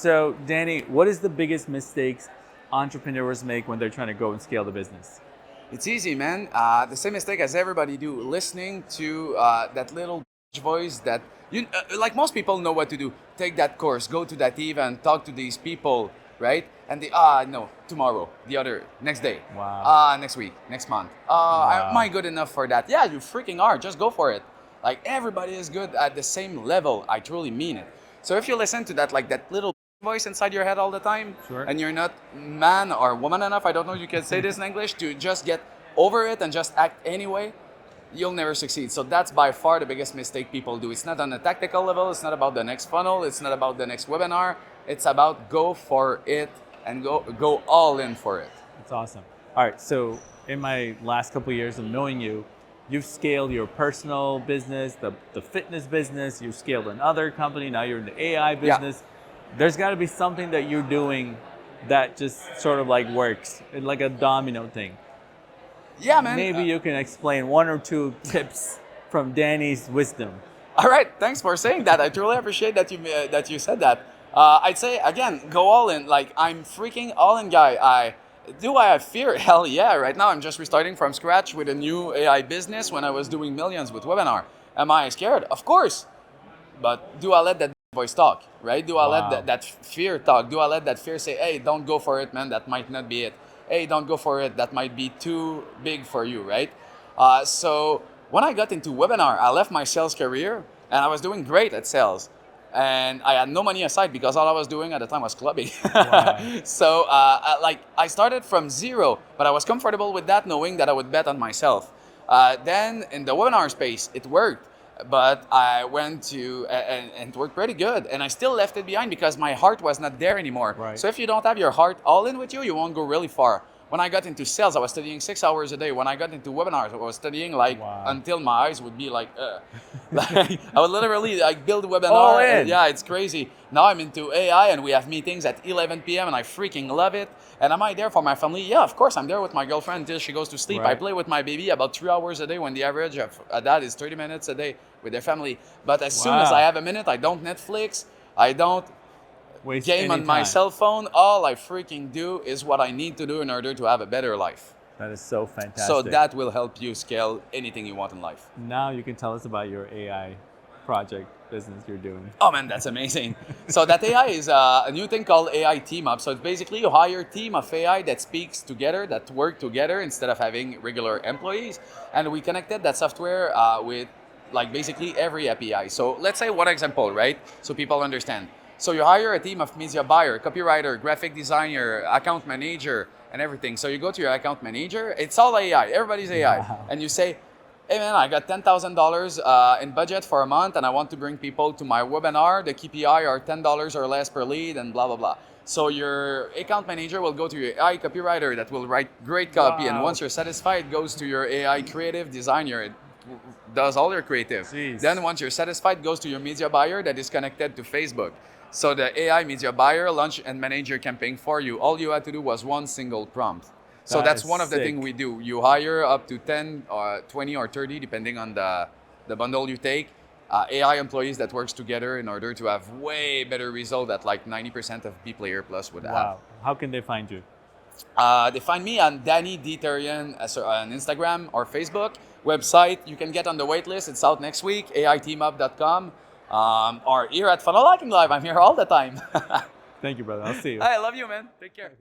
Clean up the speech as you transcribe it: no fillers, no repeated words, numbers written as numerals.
So, Dany, what is the biggest mistakes entrepreneurs make when they're trying to go and scale the business? It's easy, man. The same mistake as everybody do, listening to that little voice that like most people know what to do. Take that course, go to that event, talk to these people, right? And no, tomorrow, the other, next day, Wow. next week, next month. Am I Wow. good enough for that? Yeah, you freaking are. Just go for it. Like everybody is good at the same level. I truly mean it. So if you listen to that, like that little voice inside your head all the time, Sure. and you're not man or woman enough, I don't know if you can say this in English, to just get over it and just act anyway, you'll never succeed. So that's by far the biggest mistake people do. It's not on a tactical level, it's not about the next funnel, it's not about the next webinar, it's about go for it and go all in for it. That's awesome. All right. So, in my last couple of years of knowing you, you've scaled your personal business, the fitness business, you've scaled another company, now you're in the AI Yeah. business. There's got to be something that you're doing that just sort of like works, like a domino thing. Yeah, man. Maybe you can explain one or two tips from Dany's wisdom. All right, thanks for saying that. I truly appreciate that you said that. I'd say again, go all in. Like I'm freaking all in, guy. I have fear? Hell yeah! Right now, I'm just restarting from scratch with a new AI business. When I was doing millions with webinar, am I scared? Of course. But do I let that voice talk? Right? Do I let Wow. that fear talk? Do I let that fear say, "Hey, don't go for it, man. That might not be it. Hey, don't go for it. That might be too big for you." Right? So when I got into webinar, I left my sales career and I was doing great at sales. And I had no money aside because all I was doing at the time was clubbing. Wow. So, I started from zero, but I was comfortable with that, knowing that I would bet on myself. Then in the webinar space, it worked, but I went to and it worked pretty good. And I still left it behind because my heart was not there anymore. Right. So if you don't have your heart all in with you, you won't go really far. When I got into sales, I was studying 6 hours a day. When I got into webinars, I was studying like Wow. until my eyes would be like, like I would literally like build a webinar. All And in. yeah, it's crazy. Now I'm into AI and we have meetings at 11 p.m. and I freaking love it. And am I there for my family? Yeah, of course. I'm there with my girlfriend until she goes to sleep. I Right. play with my baby about 3 hours a day when the average of a dad is 30 minutes a day with their family. But as soon as Wow. I have a minute, I don't Netflix. I don't Waste game any on my time. cell phone. All I freaking do is what I need to do in order to have a better life. That is so fantastic. So that will help you scale anything you want in life. Now you can tell us about your AI project business you're doing. Oh man, that's amazing. So that AI is a new thing called AI Team Up. So it's basically you hire a team of AI that speaks together, that work together instead of having regular employees. And we connected that software with like basically every API. So let's say one example, right? So people understand. So you hire a team of media buyer, copywriter, graphic designer, account manager, and everything. So you go to your account manager. It's all AI. Everybody's AI. Wow. And you say, hey man, I got $10,000 in budget for a month and I want to bring people to my webinar. The KPI are $10 or less per lead and blah, blah, blah. So your account manager will go to your AI copywriter that will write great copy. And Wow. once you're satisfied, it goes to your AI creative designer. It does all your creative. Jeez. Then once you're satisfied, it goes to your media buyer that is connected to Facebook. So the AI media buyer launch and manage your campaign for you. All you had to do was one single prompt. So That that's is one of the sick. things we do. You hire up to 10 or 20 or 30, depending on the bundle you take, AI employees that works together in order to have way better result that like 90% of B Player Plus would have. Wow. How can they find you? They find me on Dany Therrien on Instagram or Facebook. Website, you can get on the wait list. It's out next week, aiteamup.com. Or here at Funnel Hacking Live. I'm here all the time. Thank you, brother. I'll see you. I love you, man. Take care.